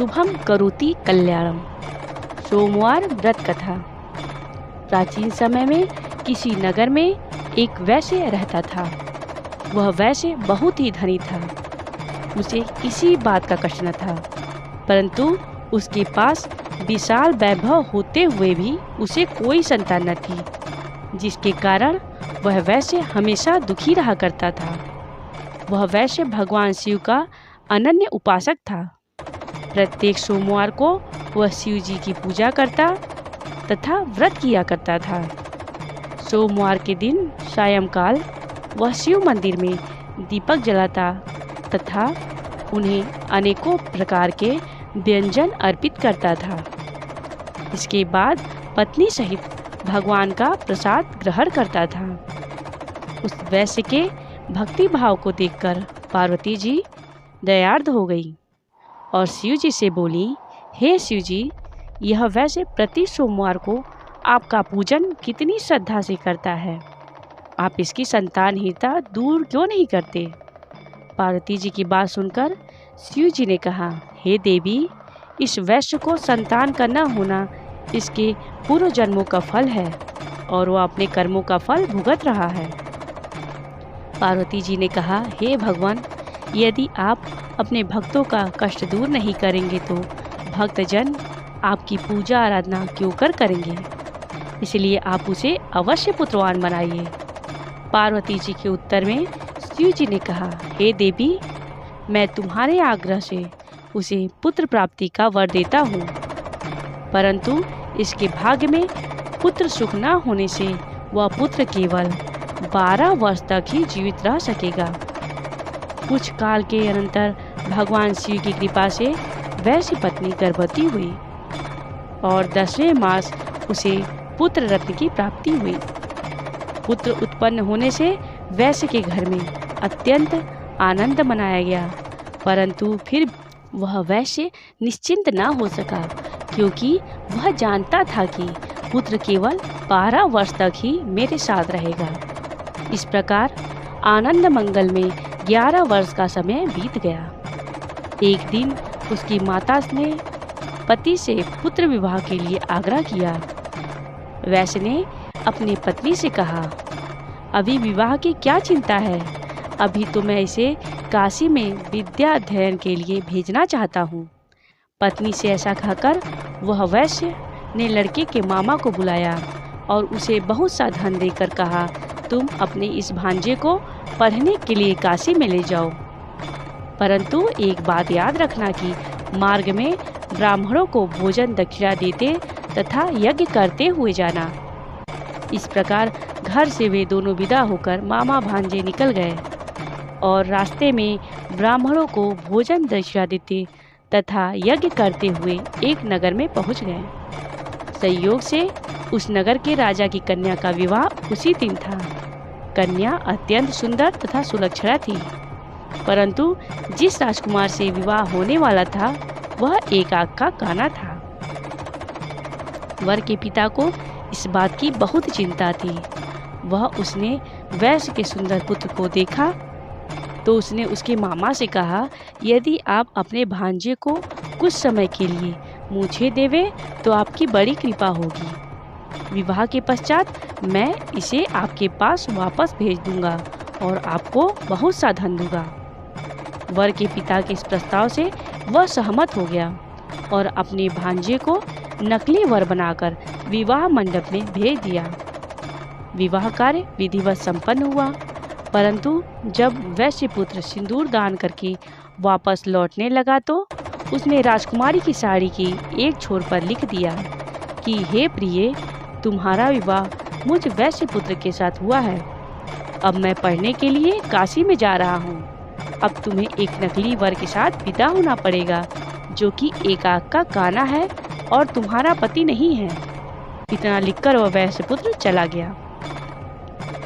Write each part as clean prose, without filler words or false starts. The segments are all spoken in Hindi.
शुभम करोति कल्याणम। सोमवार व्रत कथा। प्राचीन समय में किसी नगर में एक वैश्य रहता था। वह वैश्य बहुत ही धनी था। उसे किसी बात का कष्ट न था, परंतु उसके पास विशाल वैभव होते हुए भी उसे कोई संतान न थी, जिसके कारण वह वैश्य हमेशा दुखी रहा करता था। वह वैश्य भगवान शिव का अनन्य उपासक था। प्रत्येक सोमवार को वह शिव जी की पूजा करता तथा व्रत किया करता था। सोमवार के दिन सायंकाल वह शिव मंदिर में दीपक जलाता तथा उन्हें अनेकों प्रकार के व्यंजन अर्पित करता था। इसके बाद पत्नी सहित भगवान का प्रसाद ग्रहण करता था। उस वैश्य के भक्ति भाव को देखकर पार्वती जी दयार्द हो गई और शिव जी से बोली, हे शिव जी, यह वैश्य प्रति सोमवार को आपका पूजन कितनी श्रद्धा से करता है। आप इसकी संतानहीनता दूर क्यों नहीं करते। पार्वती जी की बात सुनकर शिव जी ने कहा, हे देवी, इस वैश्य को संतान का न होना इसके पूर्व जन्मों का फल है और वह अपने कर्मों का फल भुगत रहा है। पार्वती जी ने कहा, हे भगवान, यदि आप अपने भक्तों का कष्ट दूर नहीं करेंगे तो भक्तजन आपकी पूजा आराधना क्यों करेंगे। इसलिए आप उसे अवश्य पुत्रवान बनाइए। पार्वती जी के उत्तर में शिव जी ने कहा, हे देवी, मैं तुम्हारे आग्रह से उसे पुत्र प्राप्ति का वर देता हूँ, परंतु इसके भाग्य में पुत्र सुख न होने से वह पुत्र केवल 12 वर्ष तक ही जीवित रह सकेगा। कुछ काल के अनंतर भगवान शिव की कृपा से वैश्य पत्नी गर्भवती हुई और 10वें मास उसे पुत्र रत्न की प्राप्ति हुई। पुत्र उत्पन्न होने से वैश्य के घर में अत्यंत आनंद मनाया गया, परंतु फिर वह वैश्य निश्चिंत न हो सका, क्योंकि वह जानता था कि पुत्र केवल 12 वर्ष तक ही मेरे साथ रहेगा। इस प्रकार आनंद मंगल में 11 वर्ष का समय बीत गया। एक दिन उसकी माता ने पति से पुत्र विवाह के लिए आग्रह किया। वैश्य ने अपनी पत्नी से कहा, अभी विवाह की क्या चिंता है, अभी तो मैं इसे काशी में विद्या अध्ययन के लिए भेजना चाहता हूँ। पत्नी से ऐसा कहकर वह वैश्य ने लड़के के मामा को बुलाया और उसे बहुत सा धन देकर कहा, तुम अपने इस भांजे को पढ़ने के लिए काशी में ले जाओ, परंतु एक बात याद रखना कि मार्ग में ब्राह्मणों को भोजन दक्षिणा देते तथा यज्ञ करते हुए जाना। इस प्रकार घर से वे दोनों विदा होकर मामा भांजे निकल गए और रास्ते में ब्राह्मणों को भोजन दक्षिणा देते तथा यज्ञ करते हुए एक नगर में पहुंच गए। संयोग से उस नगर के राजा की कन्या का विवाह उसी दिन था। कन्या अत्यंत सुंदर तथा सुलक्षणा थी, परंतु जिस राजकुमार से विवाह होने वाला था वह एक आंख का काना था। वर के पिता को इस बात की बहुत चिंता थी। उसने वैश्य के सुंदर पुत्र को देखा तो उसने उसके मामा से कहा, यदि आप अपने भांजे को कुछ समय के लिए मुझे देवे तो आपकी बड़ी कृपा होगी। विवाह के पश्चात मैं इसे आपके पास वापस भेज दूंगा और आपको बहुत सा धन दूंगा। वर के पिता के इस प्रस्ताव से वह सहमत हो गया और अपने भांजे को नकली वर बनाकर विवाह मंडप में भेज दिया। विवाह कार्य विधिवत संपन्न हुआ, परंतु जब वैश्य पुत्र सिंदूर दान करके वापस लौटने लगा तो उसने राजकुमारी की साड़ी की एक छोर पर लिख दिया कि हे प्रिय, तुम्हारा विवाह मुझ वैश्य पुत्र के साथ हुआ है। अब मैं पढ़ने के लिए काशी में जा रहा हूँ। अब तुम्हें एक नकली वर के साथ विदा होना पड़ेगा, जो कि एक आंख का काना है और तुम्हारा पति नहीं है। इतना लिखकर वह वैश्य पुत्र चला गया।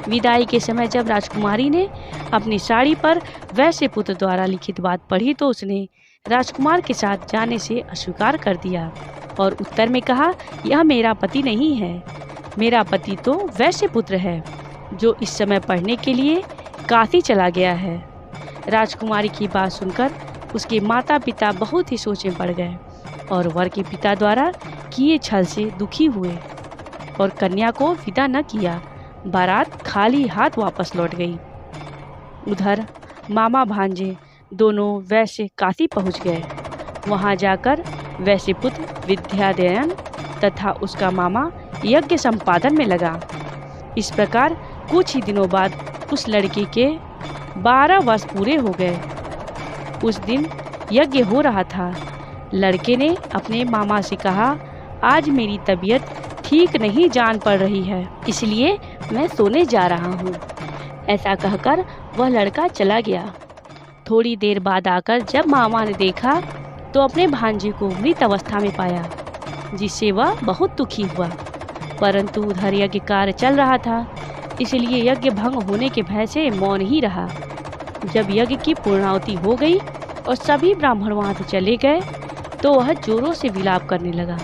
विदाई के समय जब राजकुमारी ने अपनी साड़ी पर वैश्य पुत्र द्वारा लिखित बात पढ़ी तो उसने राजकुमार के साथ जाने से अस्वीकार कर दिया और उत्तर में कहा, यह मेरा पति नहीं है, मेरा पति तो वैश्य पुत्र है जो इस समय पढ़ने के लिए काशी चला गया है। राजकुमारी की बात सुनकर उसके माता पिता बहुत ही सोच में पड़ गए और वर के पिता द्वारा किए छल से दुखी हुए और कन्या को विदा न किया। बारात खाली हाथ वापस लौट गई। उधर मामा भांजे दोनों वैश्य काशी पहुंच गए। वहां जाकर वैश्य पुत्र विद्याधयन तथा उसका मामा यज्ञ संपादन में लगा। इस प्रकार कुछ ही दिनों बाद उस लड़के के 12 वर्ष पूरे हो गए। उस दिन यज्ञ हो रहा था। लड़के ने अपने मामा से कहा, आज मेरी तबीयत ठीक नहीं जान पड़ रही है, इसलिए मैं सोने जा रहा हूँ। ऐसा कहकर वह लड़का चला गया। थोड़ी देर बाद आकर जब मामा ने देखा तो अपने भांजे को मृत अवस्था में पाया, जिससे वह बहुत दुखी हुआ। परंतु उधर यज्ञ कार्य चल रहा था, इसलिए यज्ञ भंग होने के भय से मौन ही रहा। जब यज्ञ की पूर्णाहुति हो गई और सभी ब्राह्मण वहां से चले गए तो वह जोरों से विलाप करने लगा।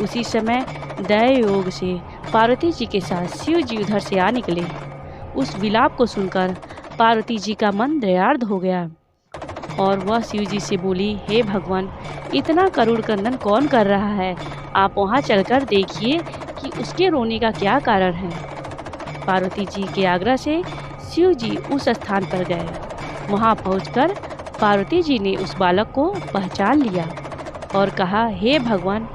उसी समय दैव योग से पार्वती जी के साथ शिव जी उधर से आ निकले। उस विलाप को सुनकर पार्वती जी का मन दयार्द हो गया और वह शिव जी से बोली, हे भगवान, इतना करुण क्रंदन कौन कर रहा है? आप वहाँ चलकर देखिए कि उसके रोने का क्या कारण है। पार्वती जी के आग्रह से शिव जी उस स्थान पर गए। वहाँ पहुंचकर पार्वती जी ने उस बालक को पहचान लिया और कहा, हे भगवान,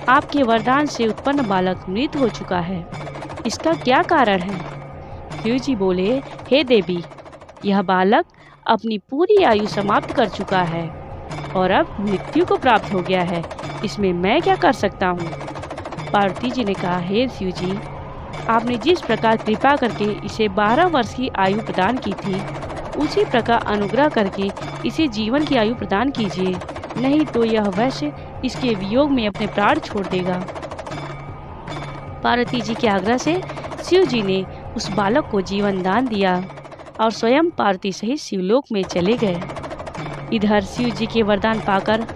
आपके वरदान से उत्पन्न बालक मृत हो चुका है, इसका क्या कारण है? शिव जी बोले, हे देवी, यह बालक अपनी पूरी आयु समाप्त कर चुका है और अब मृत्यु को प्राप्त हो गया है, इसमें मैं क्या कर सकता हूँ? पार्वती जी ने कहा, हे शिव जी, आपने जिस प्रकार कृपा करके इसे 12 वर्ष की आयु प्रदान की थी, उसी प्रकार अनुग्रह करके इसे जीवन की आयु प्रदान कीजिए, नहीं तो यह वैश्य इसके वियोग में अपने प्राण छोड़ देगा। पार्वती जी के आग्रह से शिव जी ने उस बालक को जीवन दान दिया और स्वयं पार्वती सहित शिवलोक में चले गए। इधर शिव जी के वरदान पाकर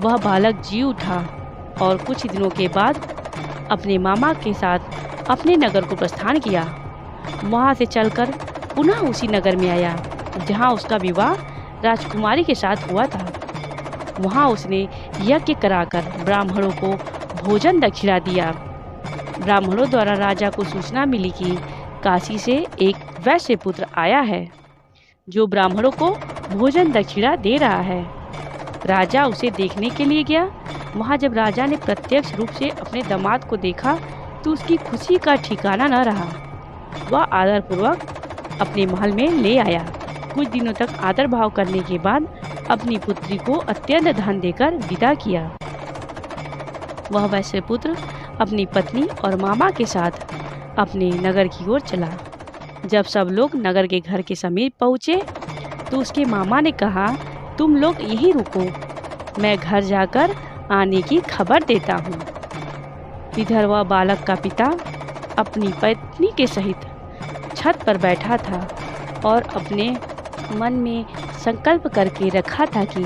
वह बालक जी उठा और कुछ दिनों के बाद अपने मामा के साथ अपने नगर को प्रस्थान किया। वहाँ से चलकर पुनः उसी नगर में आया जहाँ उसका विवाह राजकुमारी के साथ हुआ था। वहाँ उसने यज्ञ कराकर ब्राह्मणों को भोजन दक्षिणा दिया। ब्राह्मणों द्वारा राजा को सूचना मिली कि काशी से एक वैश्य पुत्र आया है जो ब्राह्मणों को भोजन दक्षिणा दे रहा है। राजा उसे देखने के लिए गया। वहाँ जब राजा ने प्रत्यक्ष रूप से अपने दामाद को देखा तो उसकी खुशी का ठिकाना न रहा। वह आदरपूर्वक अपने महल में ले आया। कुछ दिनों तक आदर भाव करने के बाद अपनी पुत्री को अत्यंत धन देकर विदा किया। वह वैश्य पुत्र अपनी पत्नी और मामा के साथ अपने नगर की ओर चला। जब सब लोग नगर के घर के समीप पहुँचे तो उसके मामा ने कहा, तुम लोग यहीं रुको, मैं घर जाकर आने की खबर देता हूँ। इधर वह बालक का पिता अपनी पत्नी के सहित छत पर बैठा था और अपने मन में संकल्प करके रखा था कि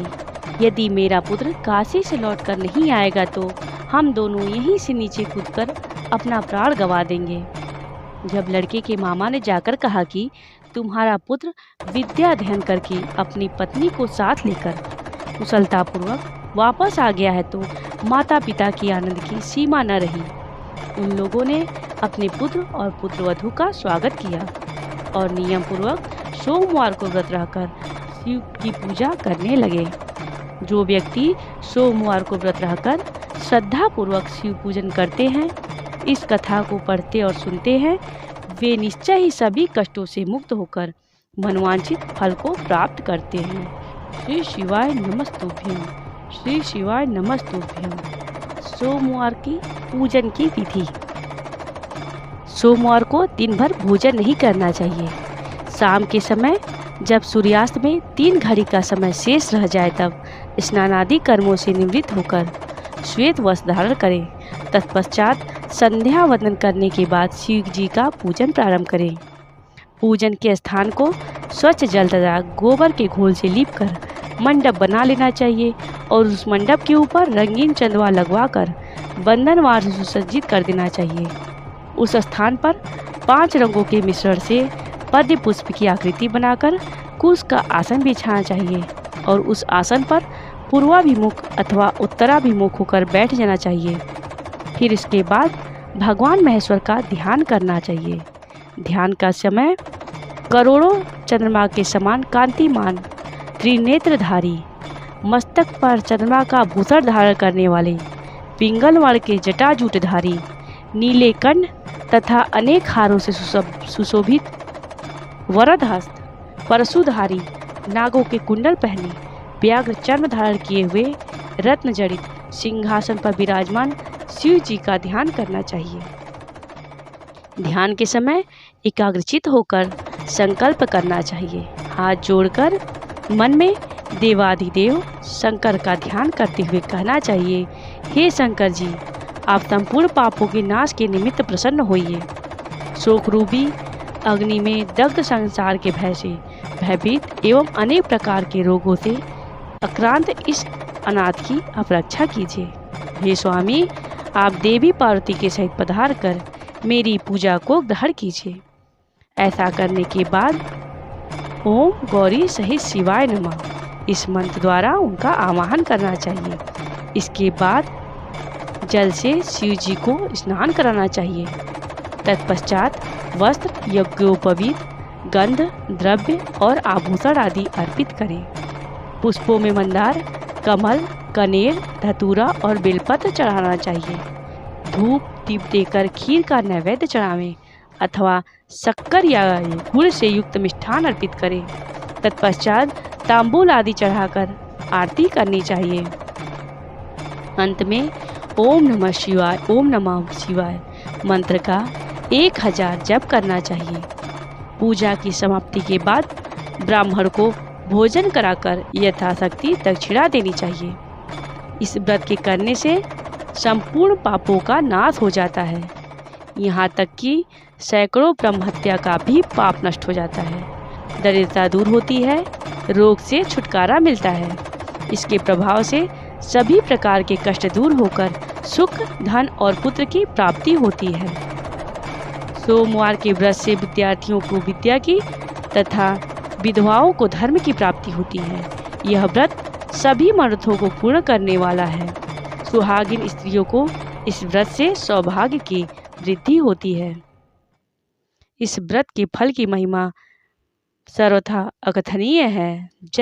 यदि मेरा पुत्र काशी से लौटकर नहीं आएगा तो हम दोनों यहीं से नीचे कूदकर अपना प्राण गंवा देंगे। जब लड़के के मामा ने जाकर कहा कि तुम्हारा पुत्र विद्या अध्ययन करके अपनी पत्नी को साथ लेकर कुशलतापूर्वक वापस आ गया है तो माता पिता की आनंद की सीमा न रही। उन लोगों ने अपने पुत्र और पुत्रवधू का स्वागत किया और नियम पूर्वक सोमवार को व्रत रहकर शिव की पूजा करने लगे। जो व्यक्ति सोमवार को व्रत रहकर श्रद्धा पूर्वक शिव पूजन करते हैं, इस कथा को पढ़ते और सुनते हैं, वे निश्चय ही सभी कष्टों से मुक्त होकर मनवांछित फल को प्राप्त करते हैं। श्री शिवाय नमस्तुभ्यम, श्री शिवाय नमस्तुभ्यम। सोमवार की पूजन की विधि। सोमवार को दिन भर भोजन नहीं करना चाहिए। शाम के समय जब सूर्यास्त में 3 घड़ी का समय शेष रह जाए तब स्नान आदि कर्मों से निवृत्त होकर श्वेत वस्त्र धारण करें। तत्पश्चात संध्या वंदन करने के बाद शिव जी का पूजन प्रारंभ करें। पूजन के स्थान को स्वच्छ जल तथा गोबर के घोल से लीपकर मंडप बना लेना चाहिए और उस मंडप के ऊपर रंगीन चंदवा लगवाकर बंधनवार से सुसज्जित कर देना चाहिए। उस स्थान पर 5 रंगों के मिश्रण से पद्म पुष्प की आकृति बनाकर कुश का आसन बिछाना चाहिए और उस आसन पर पूर्वाभिमुख अथवा उत्तराभिमुख होकर बैठ जाना चाहिए। फिर इसके बाद भगवान महेश्वर का ध्यान करना चाहिए। ध्यान का समय करोड़ों चंद्रमा के समान कांतिमान, त्रिनेत्रधारी, मस्तक पर चंद्रमा का भूषण धारण करने वाले, पिंगलवर्ण के जटाजूटधारी, नीले कर्ण तथा अनेक हारों से सुशोभित, वरदहस्त, परशुधारी, नागों के कुंडल पहने, व्याघ्र चर्म धारण किए हुए, रत्न जड़ित सिंहासन पर विराजमान शिव जी का ध्यान करना चाहिए। ध्यान के समय एकाग्रचित होकर संकल्प करना चाहिए। हाथ जोड़कर मन में देवाधिदेव शंकर का ध्यान करते हुए कहना चाहिए, हे शंकर जी, आप संपूर्ण पापों के नाश के निमित्त प्रसन्न होइए। शोक रूपी अग्नि में दग्ध संसार के भय से भयभीत एवं अनेक प्रकार के रोगों से आक्रांत इस अनाथ की आप रक्षा कीजिए। हे स्वामी, आप देवी पार्वती के सहित पधार कर मेरी पूजा को ग्रहण कीजिए। ऐसा करने के बाद ओम गौरी सहित शिवाय नमः इस मंत्र द्वारा उनका आवाहन करना चाहिए। इसके बाद जल से शिव जी को स्नान कराना चाहिए। तत्पश्चात वस्त्र, यज्ञोपवीत, गंध, द्रव्य और आभूषण आदि अर्पित करें। पुष्पों में मंदार, कमल, कनेर, धतूरा और बेलपत्र चढ़ाना चाहिए। धूप दीप देकर खीर का नैवेद्य चढ़ावें अथवा शक्कर या गुड़ से युक्त मिष्ठान अर्पित करें। तत्पश्चात तांबूल आदि चढ़ाकर आरती करनी चाहिए। अंत में ओम नमः शिवाय मंत्र का 1000 जप करना चाहिए। पूजा की समाप्ति के बाद ब्राह्मण को भोजन कराकर यथाशक्ति दक्षिणा देनी चाहिए। इस व्रत के करने से संपूर्ण पापों का नाश हो जाता है। यहाँ तक कि सैकड़ों ब्रह्महत्या का भी पाप नष्ट हो जाता है। दरिद्रता दूर होती है, रोग से छुटकारा मिलता है। इसके प्रभाव से सभी प्रकार के कष्ट दूर होकर सुख, धन और पुत्र की प्राप्ति होती है। सोमवार के व्रत से विद्यार्थियों को विद्या की तथा विधवाओं को धर्म की प्राप्ति होती है। यह व्रत सभी मनोरथों को पूर्ण करने वाला है। सुहागिन स्त्रियों को इस व्रत से सौभाग्य की वृद्धि होती है। इस व्रत के फल की महिमा सर्वथा अकथनीय है।